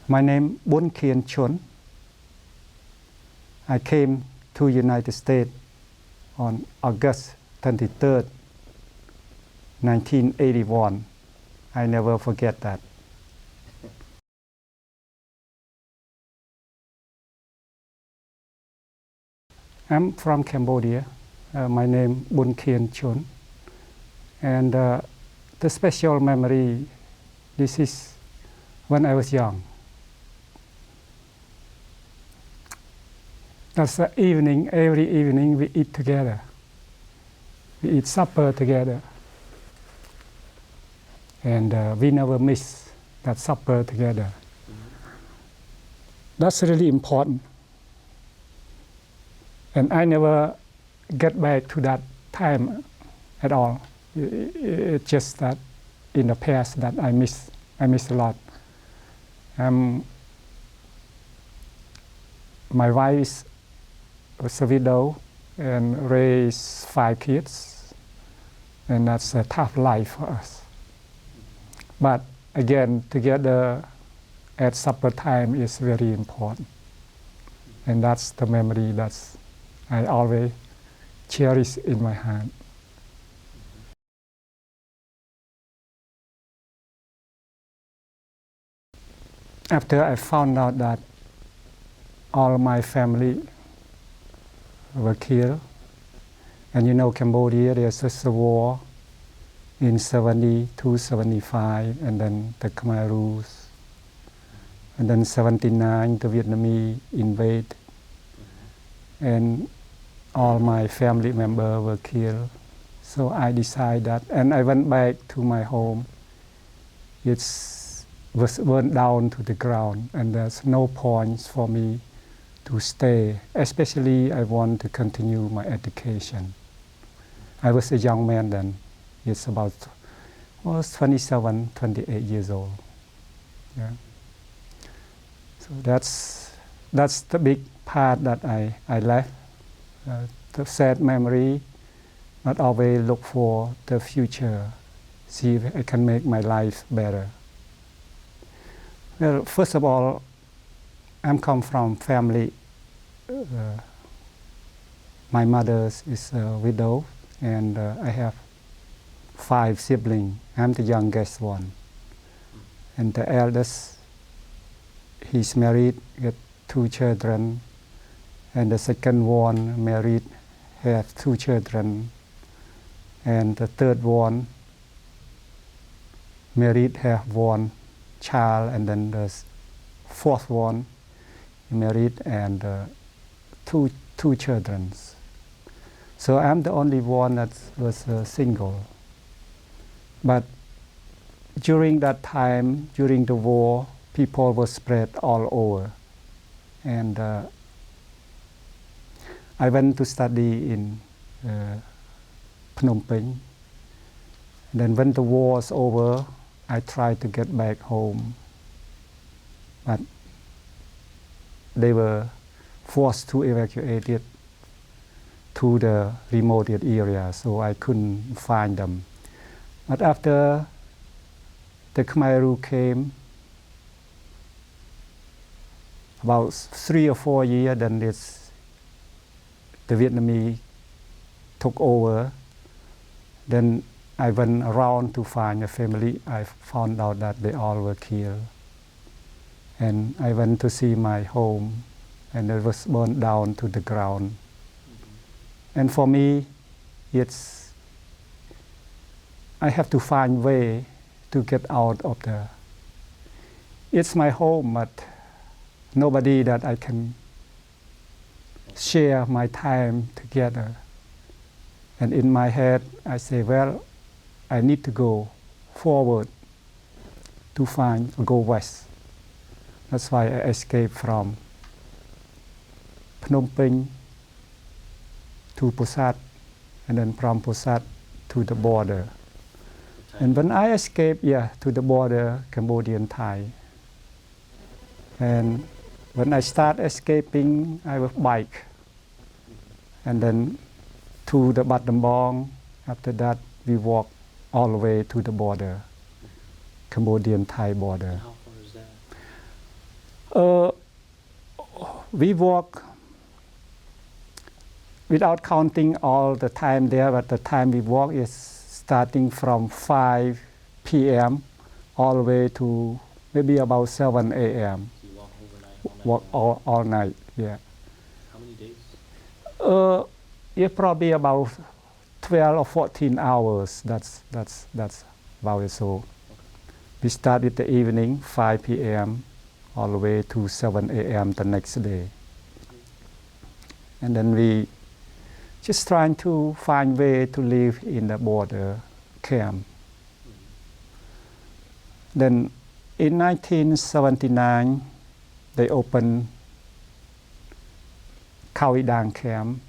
My name Bunkhean Chhun. I came to United States on August 23rd, 1981. I never forget that. I'm from Cambodia. My name Bunkhean Chhun. And the special memory, this is when I was young. That's the evening, every evening we eat together. We eat supper together. And we never miss that supper together. That's really important. And I never get back to that time at all. It's just that in the past that I miss a lot. My wife was a widow and raised 5 kids, and that's a tough life for us. But again, together at supper time is very important, and that's the memory that I always cherish in my heart. After I found out that all my family were killed, and you know Cambodia, there's just a war in 70 to 75, and then the Khmer rules, and then 79 the Vietnamese invade, and all my family members were killed. So I decided that, and I went back to my home. It was burned down to the ground, and there's no point for me to stay. Especially I want to continue my education. I was a young man then. It's about, was 27, 28 years old. Yeah. So that's the big part that I left. The sad memory, but always look for the future, see if I can make my life better. Well, first of all, I'm come from family. My mother is a widow, and I have 5 siblings. I'm the youngest one. And the eldest, he's married, got 2 children. And the second one married, have 2 children. And the third one married, have 1 child, and then the fourth one married and 2 children. So I'm the only one that was single. But during that time, during the war, people were spread all over. And I went to study in Phnom Penh. And then when the war was over, I tried to get back home, but they were forced to evacuate it to the remote area, so I couldn't find them. But after the Khmer rule came, about 3 or 4 years, then the Vietnamese took over. Then I went around to find a family. I found out that they all were killed. And I went to see my home, and it was burned down to the ground. And for me, I have to find a way to get out of it's my home, but nobody that I can share my time together. And in my head, I say, well, I need to go forward to go west. That's why I escaped from Phnom Penh to Pusat, and then from Pusat to the border. And when I escaped, to the border, Cambodian-Thai. And when I start escaping, I will bike. And then to the Battambang. After that, we walk all the way to the border, Cambodian-Thai border. How far is that? Uh, we walk without counting all the time there, but the time we walk is starting from 5 p.m. all the way to maybe about 7 a.m. So you walk overnight, Walk all night, yeah. How many days? Yeah, probably about 12 or 14 hours. That's about it. So Okay. we start with the evening, 5 p.m. all the way to 7 a.m. the next day. And then we just trying to find way to live in the border camp. Then in 1979, they opened Khao camp.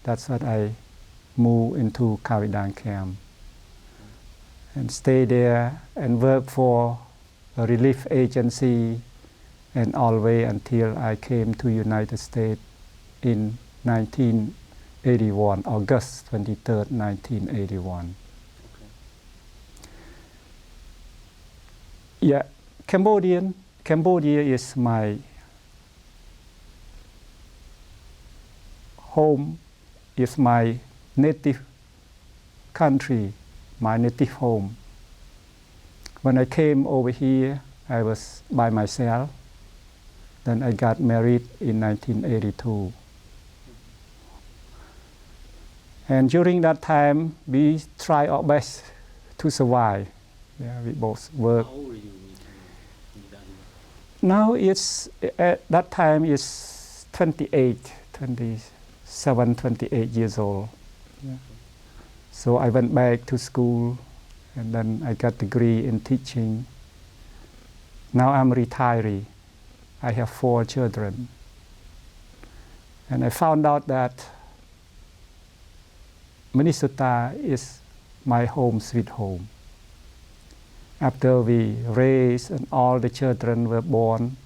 That's what I moved into Khao camp and stay there and work for a relief agency and all the way until I came to United States in 1981, August 23rd, 1981. Okay. Yeah, Cambodia is my home, is my native country, my native home. When I came over here, I was by myself. Then I got married in 1982. And during that time, we try our best to survive. Yeah, we both work. How old were you when you got here? Now it's, at that time it's 27, 28 years old. Yeah. So I went back to school and then I got a degree in teaching. Now I'm retiree. I have 4 children. And I found out that Minnesota is my home sweet home. After we raised and all the children were born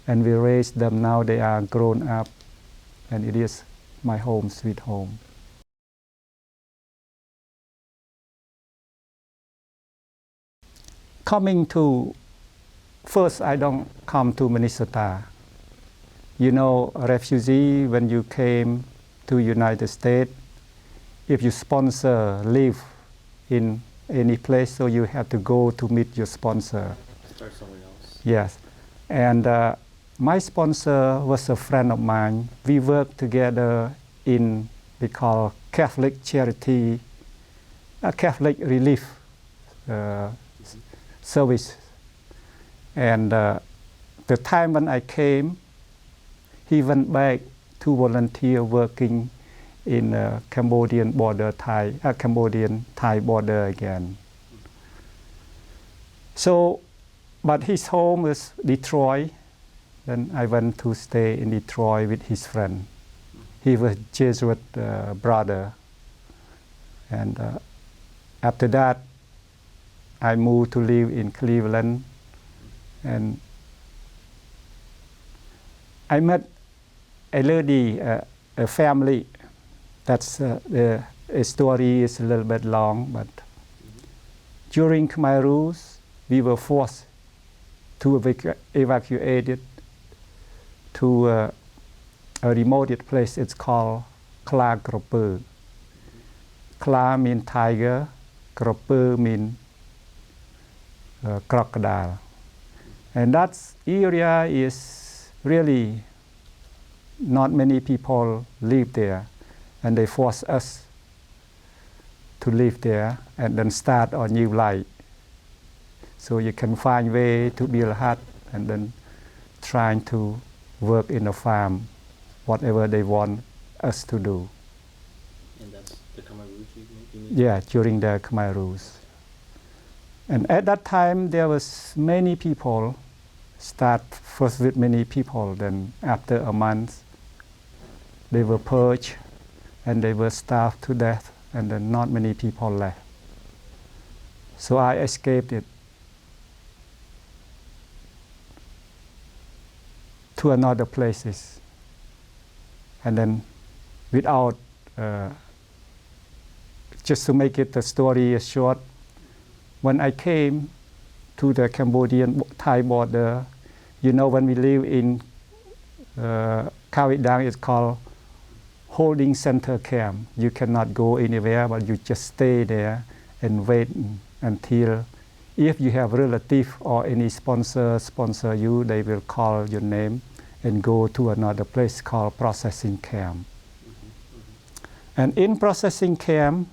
and we raised them, now they are grown up and it is my home sweet home. Coming to, first I don't come to Minnesota. You know, a refugee, when you came to United States, if you sponsor live in any place, so you have to go to meet your sponsor. Start somewhere else. Yes. And my sponsor was a friend of mine. We worked together in, we call Catholic Charity, Catholic Relief Service. And the time when I came, he went back to volunteer working in Cambodian border Thai border again. So, but his home was Detroit. Then I went to stay in Detroit with his friend. He was Jesuit brother. And after that, I moved to live in Cleveland. And I met a lady, a family. That's the story is a little bit long, but during Khmer Rouge, we were forced to evacuate it to a remote place. It's called Kla Kropu. Kla means tiger, Kropu means crocodile. And that area is really not many people live there. And they force us to live there and then start a new life. So you can find way to build a hut and then trying to work in a farm, whatever they want us to do. And that's the Khmer Rouge you mean? Yeah, during the Khmer Rouge. And at that time there was many people, start first with many people, then after a month they were purged and they were starved to death, and then not many people left. So I escaped it to another places. And then without, just to make it the story short, when I came to the Cambodian Thai border, You know, when we live in Khao Dang, it's called holding center camp. You cannot go anywhere, but you just stay there and wait until if you have relative or any sponsor you, they will call your name and go to another place called processing camp. And in processing camp,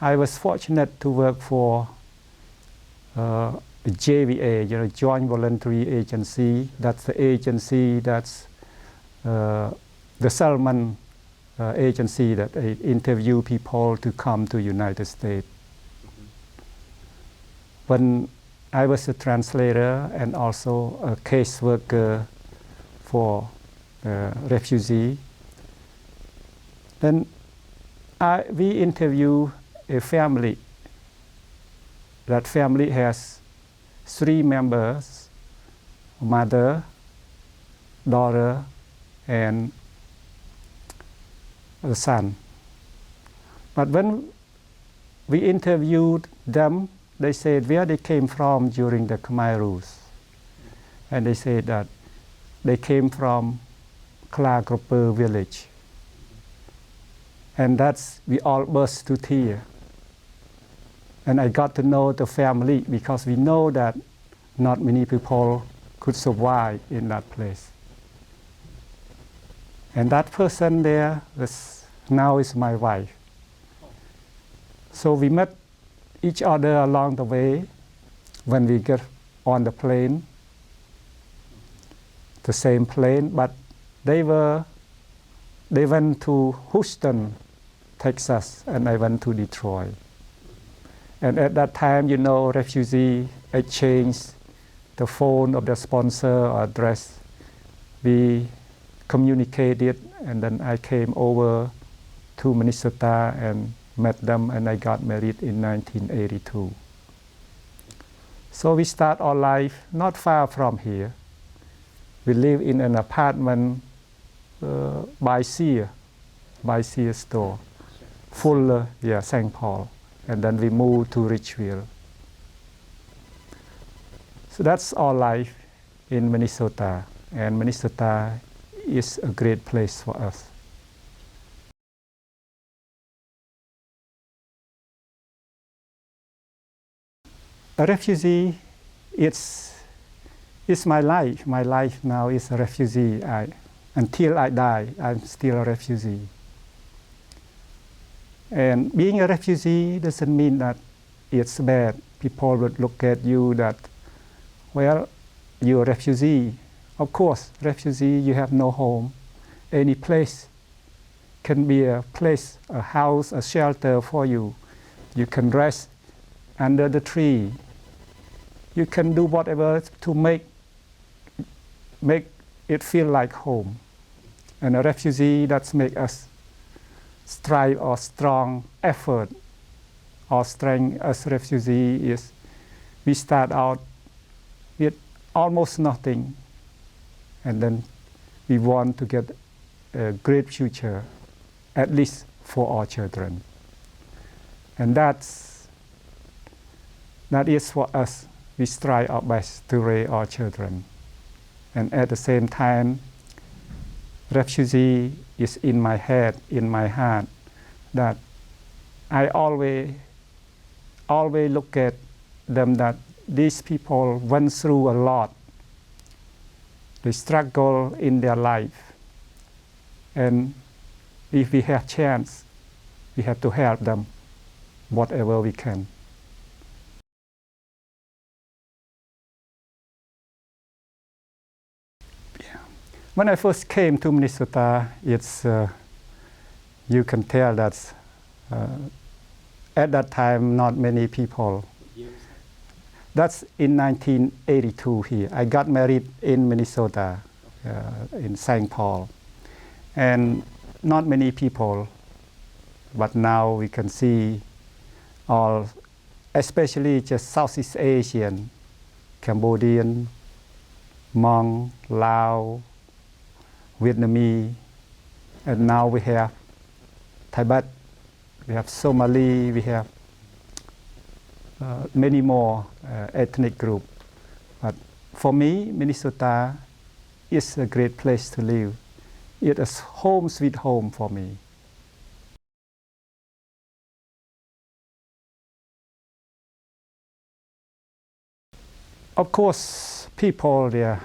I was fortunate to work for JVA, Joint Voluntary Agency. That's the agency that's the Salmon agency that interview people to come to United States. When I was a translator and also a case worker for refugee, then we interview a family. That family has 3 members, mother, daughter, and a son. But when we interviewed them, they said where they came from during the Khmer Rouge. And they said that they came from Klagroper village. And that's, we all burst to tears. And I got to know the family because we know that not many people could survive in that place. And that person there now is my wife. So we met each other along the way when we get on the plane, the same plane, but they went to Houston, Texas, and I went to Detroit. And at that time, refugee exchanged the phone of the sponsor or address. We communicated, and then I came over to Minnesota and met them, and I got married in 1982. So we start our life not far from here. We live in an apartment by Sears store, Fuller, St. Paul. And then we moved to Richville. So that's our life in Minnesota. And Minnesota is a great place for us. A refugee, it's my life. My life now is a refugee. Until I die, I'm still a refugee. And being a refugee doesn't mean that it's bad. People would look at you that, well, you're a refugee. Of course, refugee, you have no home. Any place can be a place, a house, a shelter for you. You can rest under the tree. You can do whatever to make it feel like home. And a refugee, that's make us strive or strong effort. Our strength as refugee is we start out with almost nothing, and then we want to get a great future, at least for our children. And that is for us. We strive our best to raise our children. And at the same time, refugee is in my head, in my heart, that I always look at them that these people went through a lot. They struggle in their life. And if we have chance, we have to help them whatever we can. When I first came to Minnesota, you can tell that at that time not many people. That's in 1982 here. I got married in Minnesota, in St. Paul. And not many people, but now we can see all, especially just Southeast Asian, Cambodian, Hmong, Lao, Vietnamese, and now we have Tibet, we have Somali, we have many more ethnic groups. But for me, Minnesota is a great place to live. It is home sweet home for me. Of course, people, they are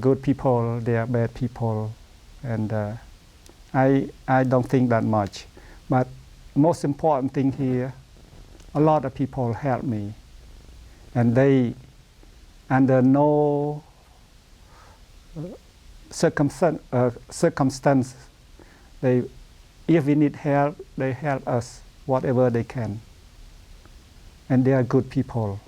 good people, they are bad people, and I don't think that much. But most important thing here, a lot of people help me, and they, under no circumstance, they, if we need help, they help us whatever they can, and they are good people.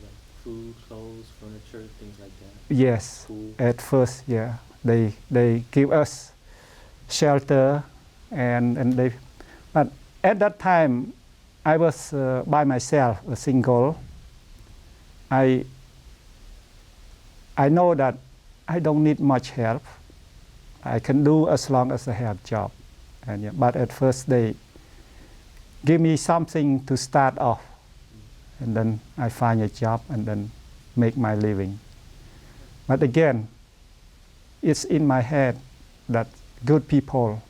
Like food, clothes, furniture, things like that. Yes, Food. at first, yeah, they give us shelter, and they, but at that time, I was by myself, a single. I know that I don't need much help. I can do as long as I have job, and yeah, but at first they give me something to start off, and then I find a job and then make my living. But again, it's in my head that good people,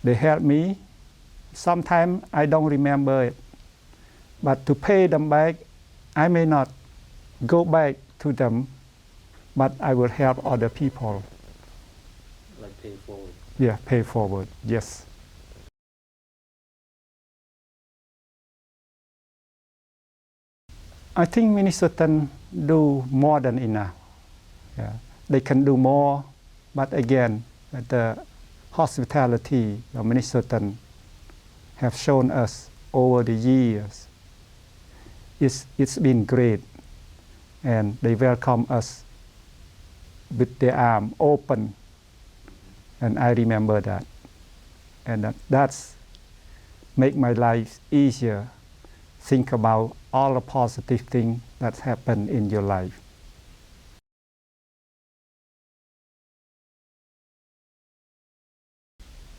they help me. Sometimes I don't remember it, but to pay them back, I may not go back to them, but I will help other people. Like pay it forward. Yeah, pay forward, yes. I think Minnesotans do more than enough. Yeah. They can do more, but again, the hospitality of Minnesotans have shown us over the years, it's been great, and they welcome us with their arms open, and I remember that, and that's make my life easier. Think about all the positive things that happen in your life.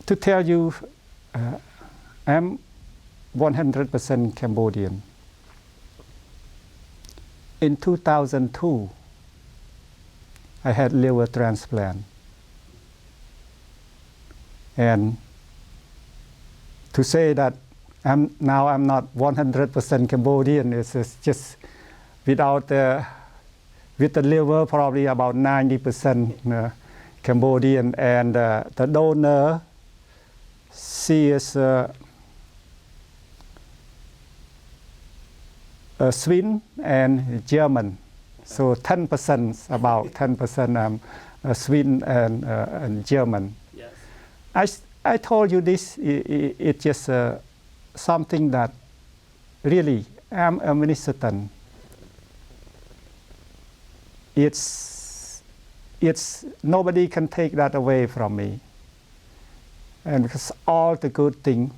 To tell you, I'm 100% Cambodian. In 2002, I had liver transplant. And to say that I'm not 100% Cambodian, it's just without with the liver, probably about 90% Cambodian, and the donor, she is Sweden and German. So 10%, about 10% Sweden and German. Yes. I told you this, it's just something that really, I'm a Minnesotan. It's nobody can take that away from me. And because all the good things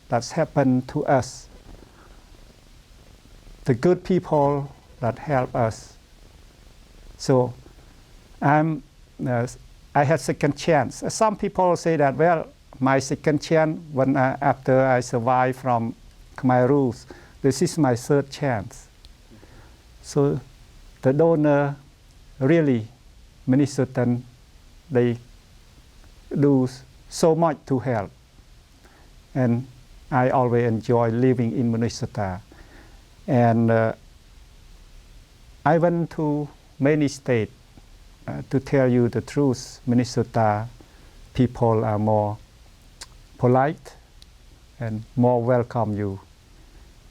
that's happened to us, the good people that help us. So I had second chance. Some people say that, well, my second chance when after I survive from Khmer rules, this is my third chance. So the donor, really, Minnesotan, they do so much to help. And I always enjoy living in Minnesota. And I went to many states. To tell you the truth, Minnesota people are more polite and more welcome you.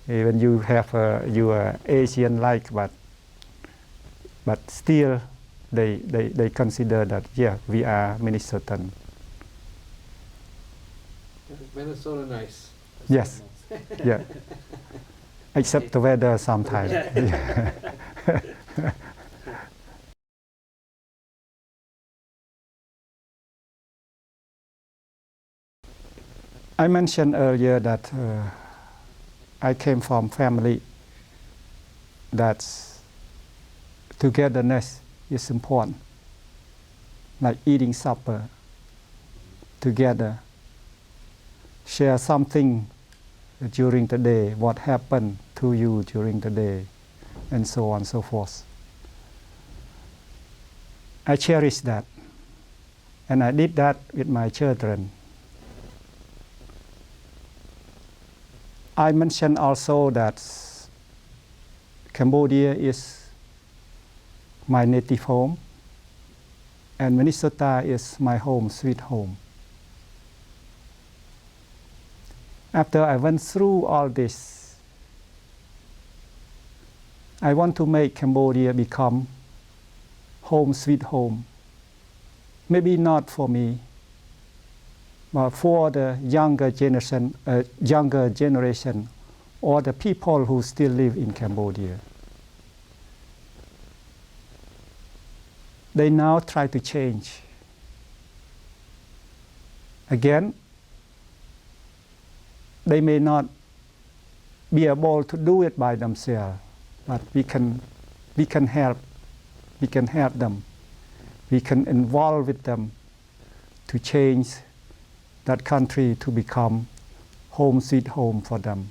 Even you have you are Asian like, but still they consider that, yeah, we are Minnesotan. Minnesota nice. Yes, yeah. Except the weather sometimes. I mentioned earlier that I came from family that's togetherness is important, like eating supper together, share something during the day, what happened to you during the day, and so on and so forth. I cherish that. And I did that with my children. I mentioned also that Cambodia is my native home, and Minnesota is my home, sweet home. After I went through all this, I want to make Cambodia become home, sweet home. Maybe not for me, but for the younger generation or the people who still live in Cambodia. They now try to change. Again, they may not be able to do it by themselves, but we can help. We can help them. We can involve with them to change that country to become home sweet home for them.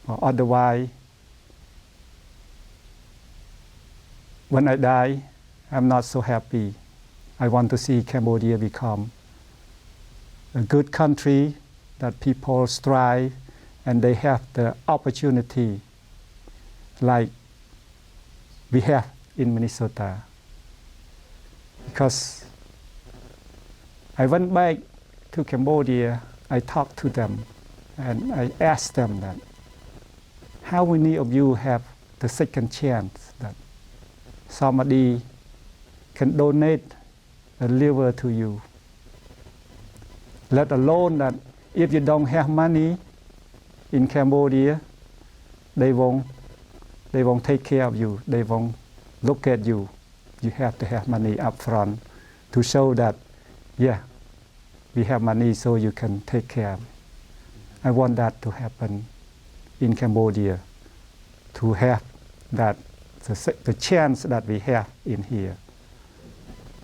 Or otherwise, when I die, I'm not so happy. I want to see Cambodia become a good country that people strive and they have the opportunity like we have in Minnesota. Because I went back to Cambodia, I talked to them and I asked them that how many of you have the second chance that somebody can donate a liver to you, let alone that if you don't have money in Cambodia, they won't take care of you, they won't look at you. You have to have money up front to show that, yeah, we have money so you can take care. I want that to happen in Cambodia, to have that the chance that we have in here.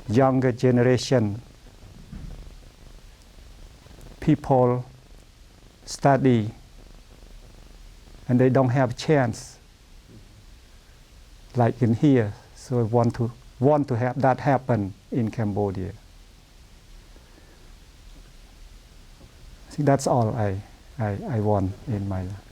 Younger generation, people study and they don't have chance like in here. So I want to have that happen in Cambodia. I think that's all I want in my life.